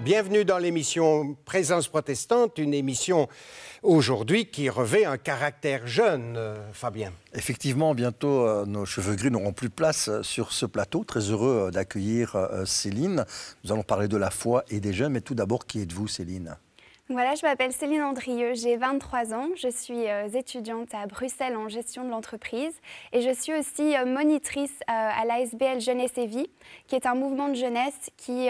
Bienvenue dans l'émission Présence protestante, une émission aujourd'hui qui revêt un caractère jeune, Fabien. Effectivement, bientôt, nos cheveux gris n'auront plus de place sur ce plateau. Très heureux d'accueillir Céline. Nous allons parler de la foi et des jeunes, mais tout d'abord, qui êtes-vous, Céline ? Voilà, je m'appelle Céline Andrieux, j'ai 23 ans, je suis étudiante à Bruxelles en gestion de l'entreprise et je suis aussi monitrice à l'ASBL Jeunesse et Vie, qui est un mouvement de jeunesse qui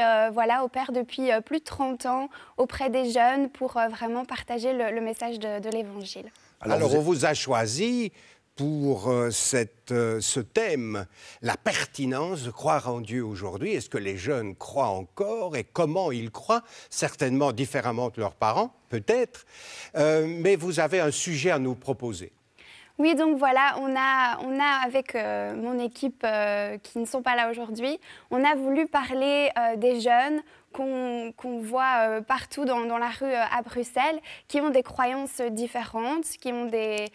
opère depuis plus de 30 ans auprès des jeunes pour vraiment partager le message de l'Évangile. Alors on vous a choisi pour ce thème, la pertinence de croire en Dieu aujourd'hui. Est-ce que les jeunes croient encore et comment ils croient? Certainement différemment de leurs parents, peut-être, mais vous avez un sujet à nous proposer. Oui, donc voilà, on a avec mon équipe qui ne sont pas là aujourd'hui, on a voulu parler des jeunes qu'on voit partout dans la rue à Bruxelles, qui ont des croyances différentes, qui ont des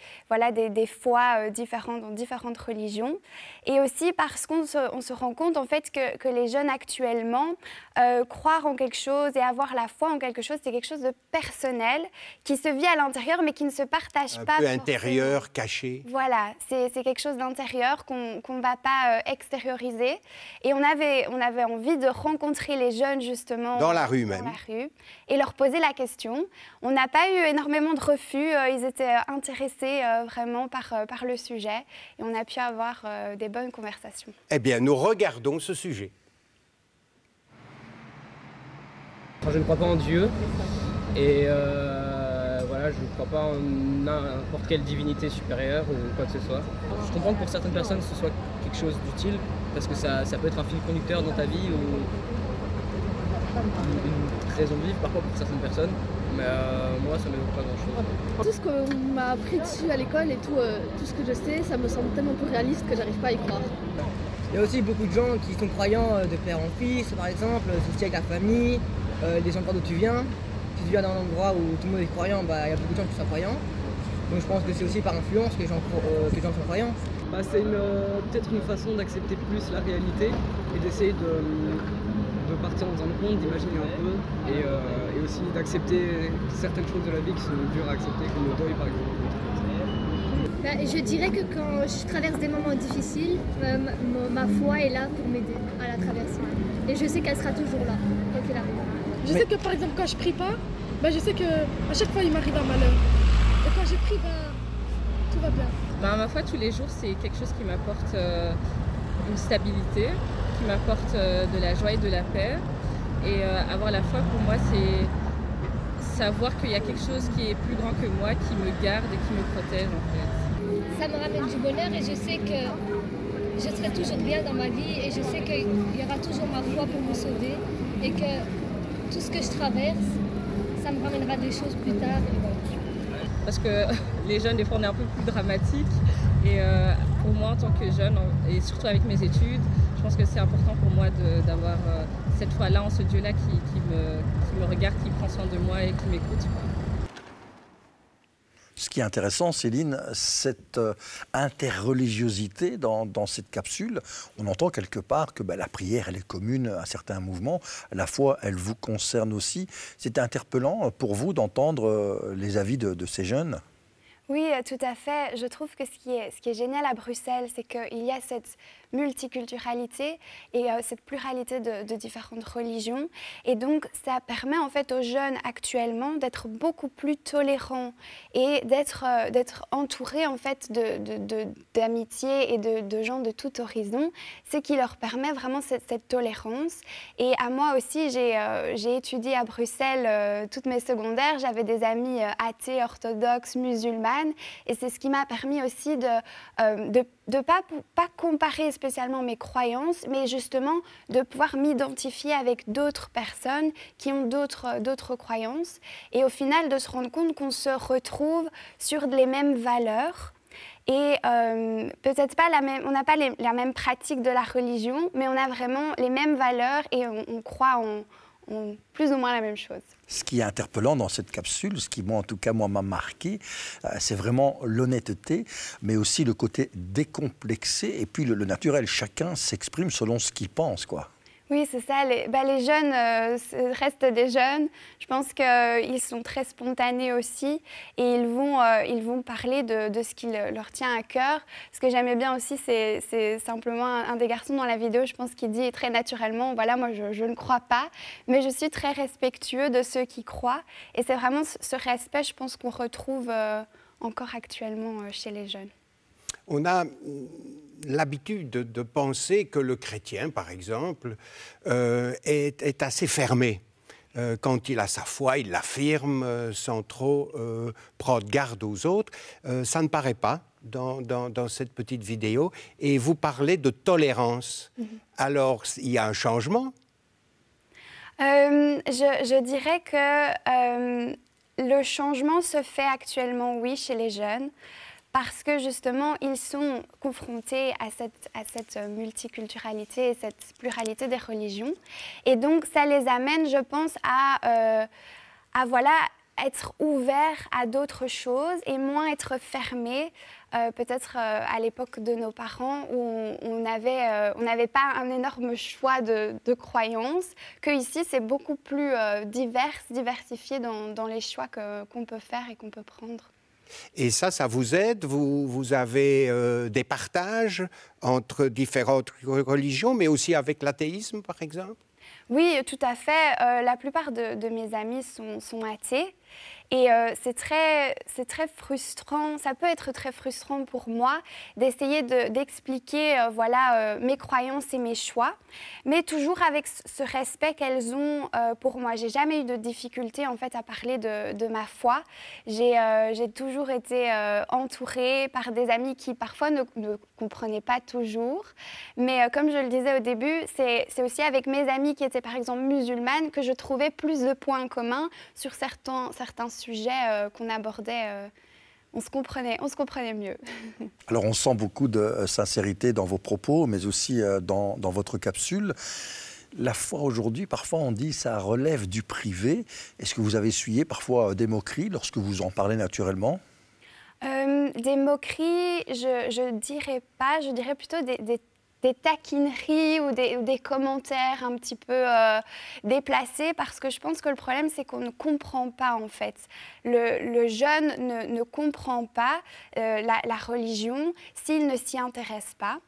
foi différentes dans différentes religions. Et aussi parce qu'on se rend compte en fait que les jeunes actuellement, croire en quelque chose et avoir la foi en quelque chose, c'est quelque chose de personnel, qui se vit à l'intérieur mais qui ne se partage pas. Un peu intérieur, caché. Voilà, c'est quelque chose d'intérieur qu'on ne va pas extérioriser. Et on avait envie de rencontrer les jeunes justement dans la rue même. Et leur poser la question. On n'a pas eu énormément de refus, ils étaient intéressés vraiment par le sujet et on a pu avoir des bonnes conversations. Eh bien, nous regardons ce sujet. Je ne crois pas en Dieu et voilà, je ne crois pas en n'importe quelle divinité supérieure ou quoi que ce soit. Je comprends que pour certaines personnes ce soit quelque chose d'utile parce que ça peut être un fil conducteur dans ta vie ou une raison de vivre parfois pour certaines personnes, mais moi ça ne m'évoque pas grand-chose. Tout ce qu'on m'a appris dessus à l'école et tout ce que je sais, ça me semble tellement peu réaliste que j'arrive pas à y croire. Il y a aussi beaucoup de gens qui sont croyants de père en fils, par exemple, souci avec la famille, les endroits d'où tu viens. Si tu viens d'un endroit où tout le monde est croyant, il y a beaucoup de gens qui sont croyants. Donc je pense que c'est aussi par influence que les gens sont croyants. C'est peut-être une façon d'accepter plus la réalité et d'essayer de partir dans un monde, d'imaginer un peu et aussi d'accepter certaines choses de la vie qui sont dures à accepter, comme le deuil par exemple. Je dirais que quand je traverse des moments difficiles, ma foi est là pour m'aider à la traverser. Et je sais qu'elle sera toujours là, quoi qu'il arrive. Je sais que par exemple quand je prie pas, je sais qu'à chaque fois il m'arrive un malheur. Et quand je prie, tout va bien. Ma foi tous les jours c'est quelque chose qui m'apporte une stabilité, qui m'apporte de la joie et de la paix. Et avoir la foi pour moi c'est savoir qu'il y a quelque chose qui est plus grand que moi, qui me garde et qui me protège en fait. Ça me ramène du bonheur et je sais que je serai toujours bien dans ma vie et je sais qu'il y aura toujours ma foi pour me sauver et que tout ce que je traverse, ça me ramènera des choses plus tard. Et voilà. Parce que les jeunes, des fois, on est un peu plus dramatique. Et pour moi, en tant que jeune, et surtout avec mes études, je pense que c'est important pour moi d'avoir cette foi-là en ce Dieu-là qui me regarde, qui prend soin de moi et qui m'écoute. Ce qui est intéressant, Céline, cette interreligiosité dans cette capsule, on entend quelque part que la prière, elle est commune à certains mouvements, la foi, elle vous concerne aussi. C'est interpellant pour vous d'entendre les avis de ces jeunes ? Oui, tout à fait. Je trouve que ce qui est génial à Bruxelles, c'est qu'il y a cette multiculturalité et cette pluralité de différentes religions. Et donc, ça permet en fait aux jeunes actuellement d'être beaucoup plus tolérants et d'être entourés en fait d'amitié et de gens de tout horizon, ce qui leur permet vraiment cette tolérance. Et à moi aussi, j'ai étudié à Bruxelles toutes mes secondaires. J'avais des amis athées, orthodoxes, musulmanes. Et c'est ce qui m'a permis aussi de pas comparer spécialement mes croyances, mais justement de pouvoir m'identifier avec d'autres personnes qui ont d'autres croyances. Et au final, de se rendre compte qu'on se retrouve sur les mêmes valeurs. Et peut-être pas on n'a pas la même pratique de la religion, mais on a vraiment les mêmes valeurs et on croit en plus ou moins la même chose. Ce qui est interpellant dans cette capsule, ce qui moi m'a marqué, c'est vraiment l'honnêteté, mais aussi le côté décomplexé et puis le naturel. Chacun s'exprime selon ce qu'il pense, quoi. Oui, c'est ça. Les jeunes restent des jeunes. Je pense qu'ils sont très spontanés aussi et ils vont parler de ce qui leur tient à cœur. Ce que j'aimais bien aussi, c'est simplement un des garçons dans la vidéo, je pense qu'il dit très naturellement, voilà, moi je ne crois pas, mais je suis très respectueux de ceux qui croient. Et c'est vraiment ce respect, je pense, qu'on retrouve encore actuellement chez les jeunes. On a l'habitude de penser que le chrétien, par exemple, est assez fermé. Quand il a sa foi, il l'affirme sans trop prendre garde aux autres. Ça ne paraît pas dans cette petite vidéo. Et vous parlez de tolérance. Alors, il y a un changement? Je dirais que le changement se fait actuellement, oui, chez les jeunes. Parce que justement, ils sont confrontés à cette multiculturalité et cette pluralité des religions. Et donc, ça les amène, je pense, à être ouverts à d'autres choses et moins être fermés. Peut-être à l'époque de nos parents où on n'avait pas un énorme choix de croyances, qu'ici, c'est beaucoup plus diversifié dans les choix qu'on peut faire et qu'on peut prendre. Et ça vous aide? Vous avez des partages entre différentes religions, mais aussi avec l'athéisme, par exemple? Oui, tout à fait. La plupart de mes amis sont athées. Et c'est très frustrant, ça peut être très frustrant pour moi d'essayer d'expliquer mes croyances et mes choix, mais toujours avec ce respect qu'elles ont pour moi. J'ai jamais eu de difficulté en fait à parler de ma foi. J'ai toujours été entourée par des amis qui parfois ne comprenaient pas toujours, mais comme je le disais au début, c'est aussi avec mes amis qui étaient par exemple musulmanes que je trouvais plus de points communs sur certains sujets qu'on abordait, on se comprenait mieux. Alors on sent beaucoup de sincérité dans vos propos, mais aussi dans votre capsule. La foi aujourd'hui, parfois on dit ça relève du privé. Est-ce que vous avez essuyé parfois des moqueries lorsque vous en parlez naturellement? Des moqueries, je dirais pas, je dirais plutôt des taquineries ou des commentaires un petit peu déplacés, parce que je pense que le problème, c'est qu'on ne comprend pas, en fait. Le jeune ne comprend pas la religion s'il ne s'y intéresse pas.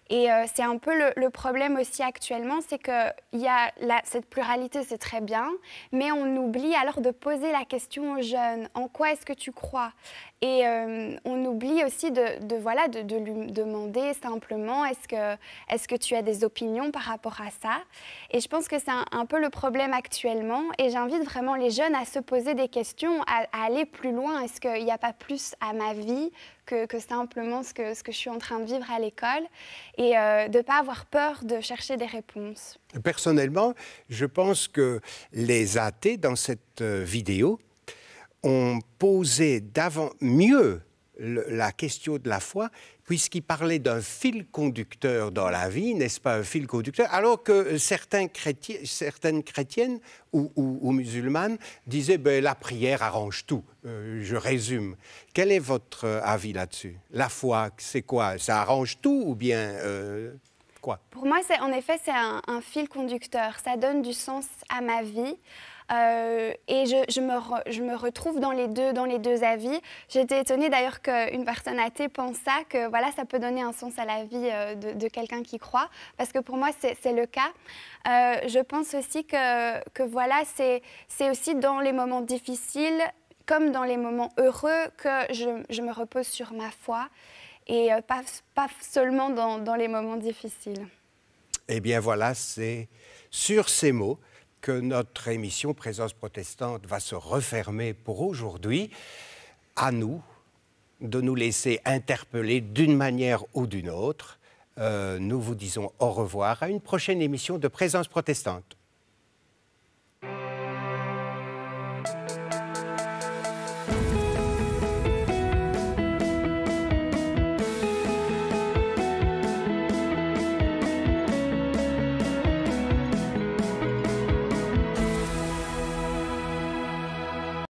Et c'est un peu le problème aussi actuellement, c'est qu'il y a cette pluralité, c'est très bien, mais on oublie alors de poser la question aux jeunes. En quoi est-ce que tu crois? Et on oublie aussi de lui demander simplement est-ce que tu as des opinions par rapport à ça? Et je pense que c'est un peu le problème actuellement. Et j'invite vraiment les jeunes à se poser des questions, à aller plus loin. Est-ce qu'il n'y a pas plus à ma vie que simplement ce que je suis en train de vivre à l'école? Et de ne pas avoir peur de chercher des réponses. Personnellement, je pense que les athées, dans cette vidéo, ont posé mieux la question de la foi, puisqu'ils parlaient d'un fil conducteur dans la vie, n'est-ce pas, un fil conducteur, alors que certaines chrétiennes ou musulmanes disaient la prière arrange tout. Je résume. Quel est votre avis là-dessus? La foi, c'est quoi? Ça arrange tout ou bien quoi? Pour moi, en effet, c'est un fil conducteur. Ça donne du sens à ma vie. Et je me retrouve dans les deux avis. J'étais étonnée d'ailleurs qu'une personne athée pense que voilà, ça peut donner un sens à la vie de quelqu'un qui croit, parce que pour moi c'est le cas. Je pense aussi que voilà, c'est aussi dans les moments difficiles comme dans les moments heureux que je me repose sur ma foi, et pas seulement dans les moments difficiles. Eh bien voilà, c'est sur ces mots que notre émission Présence protestante va se refermer pour aujourd'hui. À nous de nous laisser interpeller d'une manière ou d'une autre. Nous vous disons au revoir à une prochaine émission de Présence protestante.